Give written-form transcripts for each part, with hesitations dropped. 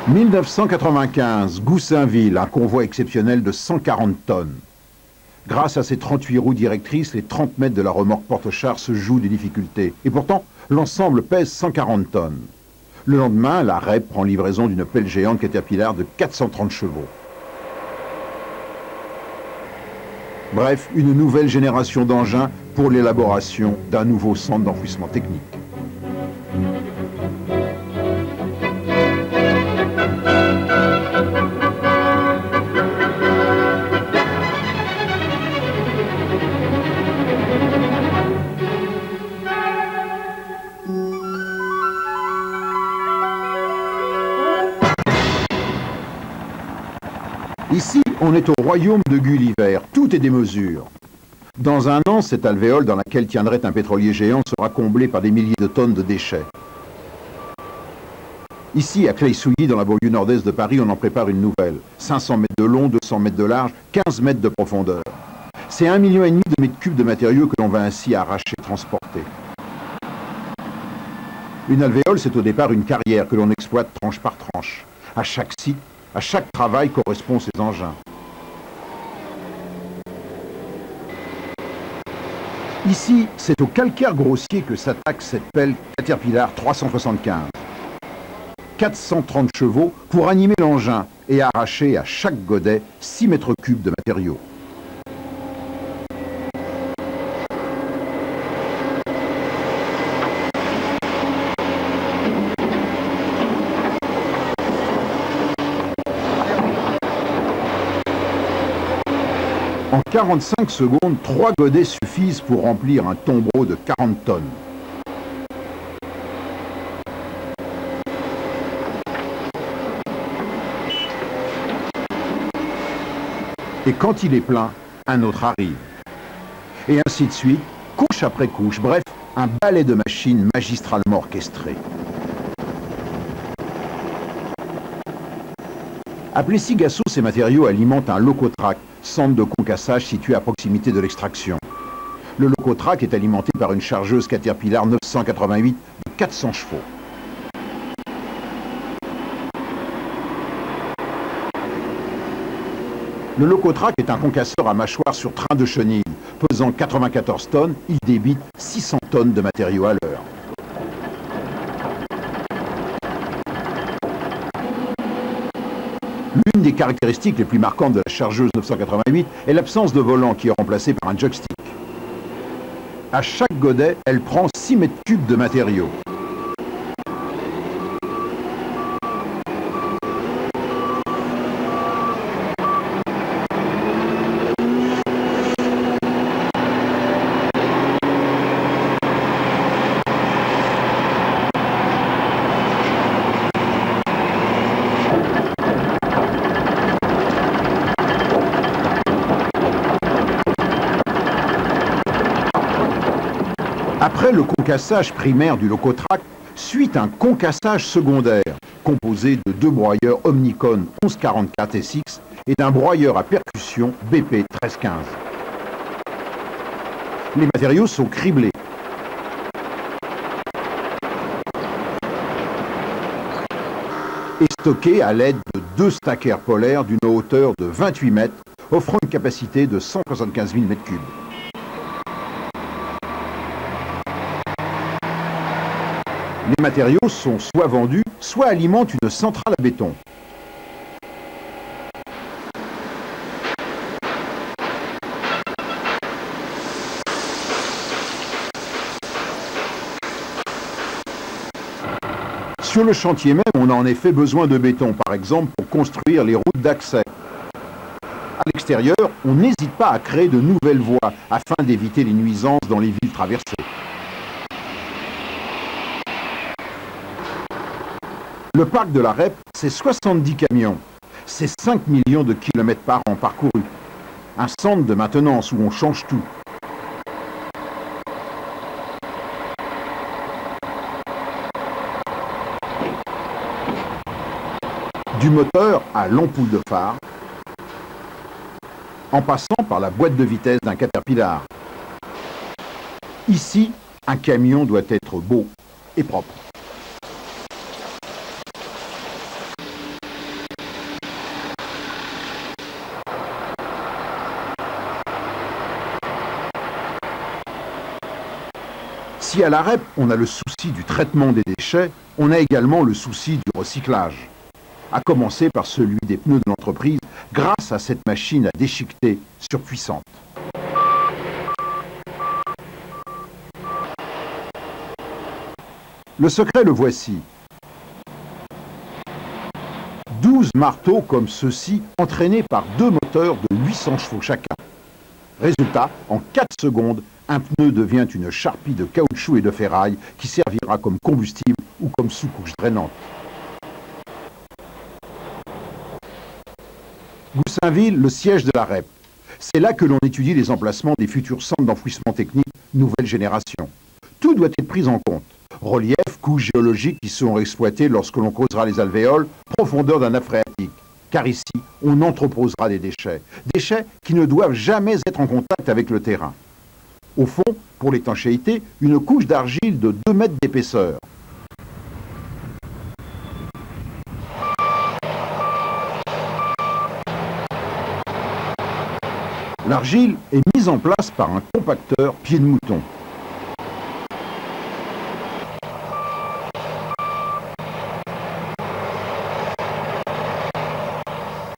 1995, Goussainville, un convoi exceptionnel de 140 tonnes. Grâce à ses 38 roues directrices, les 30 mètres de la remorque porte-char se jouent des difficultés. Et pourtant, l'ensemble pèse 140 tonnes. Le lendemain, la REP prend livraison d'une pelle géante Caterpillar de 430 chevaux. Bref, une nouvelle génération d'engins pour l'élaboration d'un nouveau centre d'enfouissement technique. Ici, on est au royaume de Gulliver, tout est des mesures. Dans un an, cette alvéole dans laquelle tiendrait un pétrolier géant sera comblée par des milliers de tonnes de déchets. Ici, à Claye-Souilly, dans la banlieue nord-est de Paris, on en prépare une nouvelle. 500 mètres de long, 200 mètres de large, 15 mètres de profondeur. C'est 1,5 million de mètres cubes de matériaux que l'on va ainsi arracher et transporter. Une alvéole, c'est au départ une carrière que l'on exploite tranche par tranche. À chaque site, à chaque travail correspond ses engins. Ici, c'est au calcaire grossier que s'attaque cette pelle Caterpillar 375. 430 chevaux pour animer l'engin et arracher à chaque godet 6 mètres cubes de matériaux. En 45 secondes, 3 godets suffisent pour remplir un tombereau de 40 tonnes. Et quand il est plein, un autre arrive. Et ainsi de suite, couche après couche, bref, un ballet de machines magistralement orchestré. À Plessis-Gassot, ces matériaux alimentent un locotrack, centre de concassage situé à proximité de l'extraction. Le locotrack est alimenté par une chargeuse Caterpillar 988 de 400 chevaux. Le locotrack est un concasseur à mâchoire sur train de chenille. Pesant 94 tonnes, il débite 600 tonnes de matériaux à l'heure. L'une des caractéristiques les plus marquantes de la chargeuse 988 est l'absence de volant qui est remplacé par un joystick. À chaque godet, elle prend 6 mètres cubes de matériaux. Après le concassage primaire du locotrack, suit un concassage secondaire, composé de 2 broyeurs Omnicon 1144 SX et d'un broyeur à percussion BP 1315. Les matériaux sont criblés. Et stockés à l'aide de 2 stackers polaires d'une hauteur de 28 mètres, offrant une capacité de 175 000 mètres cubes. Les matériaux sont soit vendus, soit alimentent une centrale à béton. Sur le chantier même, on a en effet besoin de béton, par exemple pour construire les routes d'accès. À l'extérieur, on n'hésite pas à créer de nouvelles voies afin d'éviter les nuisances dans les villes traversées. Le parc de la REP, c'est 70 camions. C'est 5 millions de kilomètres par an parcourus. Un centre de maintenance où on change tout. Du moteur à l'ampoule de phare, en passant par la boîte de vitesse d'un Caterpillar. Ici, un camion doit être beau et propre. Si à la REP, on a le souci du traitement des déchets, on a également le souci du recyclage. À commencer par celui des pneus de l'entreprise, grâce à cette machine à déchiqueter surpuissante. Le secret, le voici. 12 marteaux comme ceux-ci, entraînés par 2 moteurs de 800 chevaux chacun. Résultat, en 4 secondes, un pneu devient une charpie de caoutchouc et de ferraille qui servira comme combustible ou comme sous-couche drainante. Goussainville, le siège de la REP. C'est là que l'on étudie les emplacements des futurs centres d'enfouissement technique nouvelle génération. Tout doit être pris en compte. Relief, couches géologiques qui seront exploitées lorsque l'on creusera les alvéoles, profondeur d'un nappe phréatique. Car ici, on entreposera des déchets. Déchets qui ne doivent jamais être en contact avec le terrain. Au fond, pour l'étanchéité, une couche d'argile de 2 mètres d'épaisseur. L'argile est mise en place par un compacteur pied de mouton.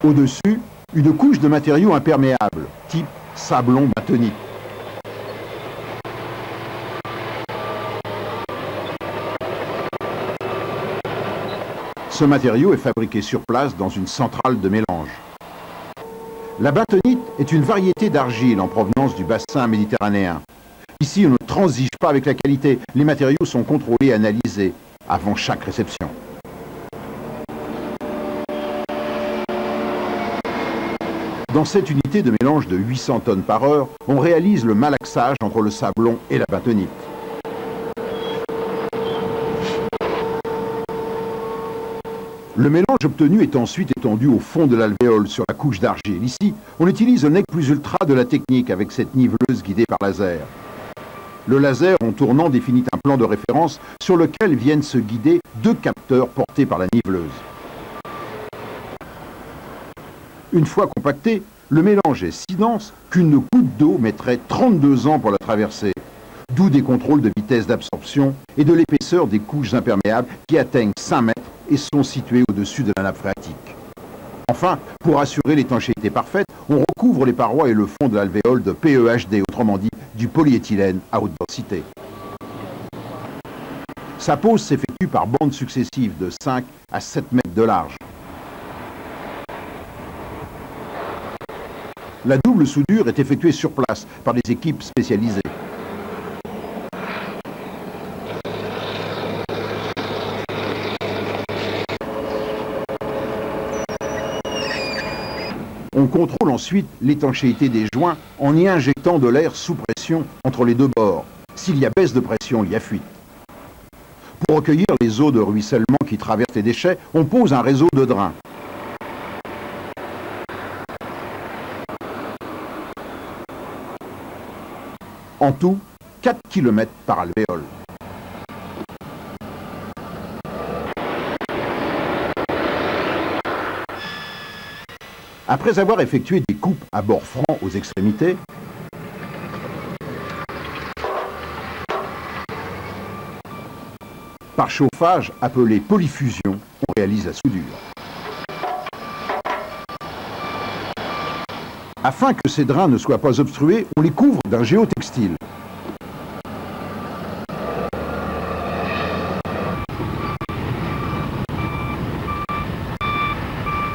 Au-dessus, une couche de matériaux imperméables, type sablon bentonite. Ce matériau est fabriqué sur place dans une centrale de mélange. La bentonite est une variété d'argile en provenance du bassin méditerranéen. Ici, on ne transige pas avec la qualité. Les matériaux sont contrôlés et analysés avant chaque réception. Dans cette unité de mélange de 800 tonnes par heure, on réalise le malaxage entre le sablon et la bentonite. Le mélange obtenu est ensuite étendu au fond de l'alvéole sur la couche d'argile. Ici, on utilise le nec plus ultra de la technique avec cette niveleuse guidée par laser. Le laser, en tournant, définit un plan de référence sur lequel viennent se guider 2 capteurs portés par la niveleuse. Une fois compacté, le mélange est si dense qu'une goutte d'eau mettrait 32 ans pour la traverser. D'où des contrôles de vitesse d'absorption et de l'épaisseur des couches imperméables qui atteignent 5 mètres et sont situées au-dessus de la nappe phréatique. Enfin, pour assurer l'étanchéité parfaite, on recouvre les parois et le fond de l'alvéole de PEHD, autrement dit du polyéthylène à haute densité. Sa pose s'effectue par bandes successives de 5 à 7 mètres de large. La double soudure est effectuée sur place par des équipes spécialisées. On contrôle ensuite l'étanchéité des joints en y injectant de l'air sous pression entre les 2 bords. S'il y a baisse de pression, il y a fuite. Pour recueillir les eaux de ruissellement qui traversent les déchets, on pose un réseau de drains. En tout, 4 km par alvéole. Après avoir effectué des coupes à bord franc aux extrémités, par chauffage appelé polyfusion, on réalise la soudure. Afin que ces drains ne soient pas obstrués, on les couvre d'un géotextile.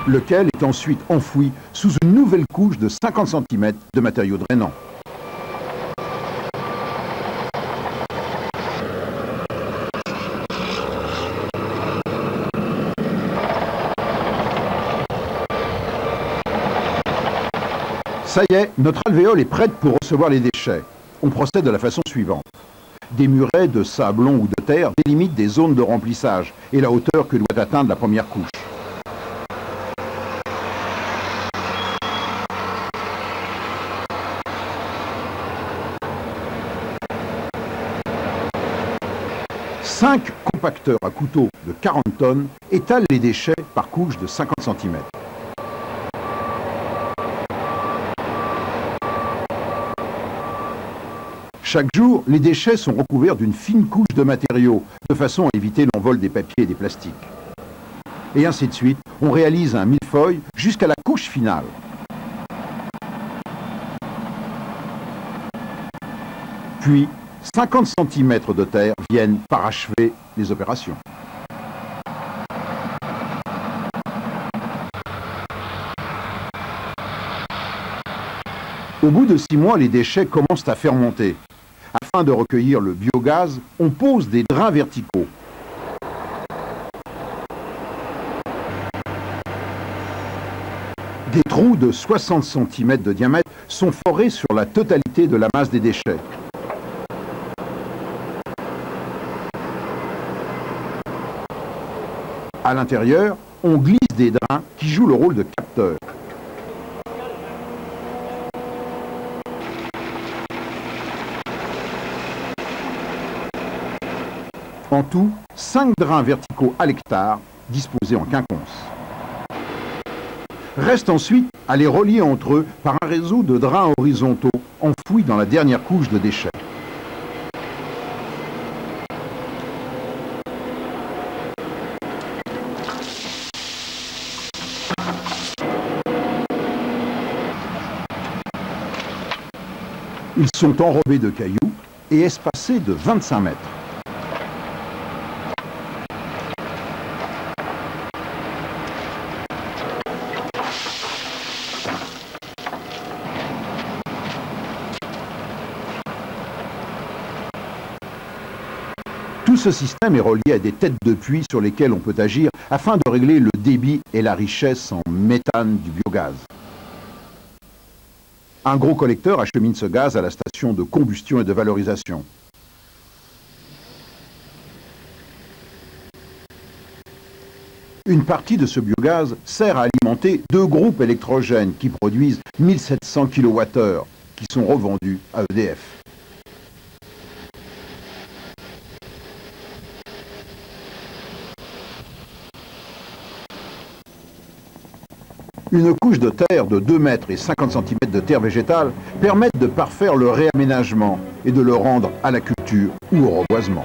Lequel est ensuite enfoui sous une nouvelle couche de 50 cm de matériaux drainants. Ça y est, notre alvéole est prête pour recevoir les déchets. On procède de la façon suivante. Des murets de sablon ou de terre délimitent des zones de remplissage et la hauteur que doit atteindre la première couche. Cinq compacteurs à couteau de 40 tonnes étalent les déchets par couche de 50 cm. Chaque jour, les déchets sont recouverts d'une fine couche de matériaux, de façon à éviter l'envol des papiers et des plastiques. Et ainsi de suite, on réalise un millefeuille jusqu'à la couche finale. Puis, 50 cm de terre viennent parachever les opérations. Au bout de 6 mois, les déchets commencent à fermenter. Afin de recueillir le biogaz, on pose des drains verticaux. Des trous de 60 cm de diamètre sont forés sur la totalité de la masse des déchets. À l'intérieur, on glisse des drains qui jouent le rôle de capteurs. En tout, 5 drains verticaux à l'hectare, disposés en quinconce. Reste ensuite à les relier entre eux par un réseau de drains horizontaux enfouis dans la dernière couche de déchets. Ils sont enrobés de cailloux et espacés de 25 mètres. Tout ce système est relié à des têtes de puits sur lesquelles on peut agir afin de régler le débit et la richesse en méthane du biogaz. Un gros collecteur achemine ce gaz à la station de combustion et de valorisation. Une partie de ce biogaz sert à alimenter 2 groupes électrogènes qui produisent 1700 kWh, qui sont revendus à EDF. Une couche de terre de 2 mètres et 50 cm de terre végétale permettent de parfaire le réaménagement et de le rendre à la culture ou au reboisement.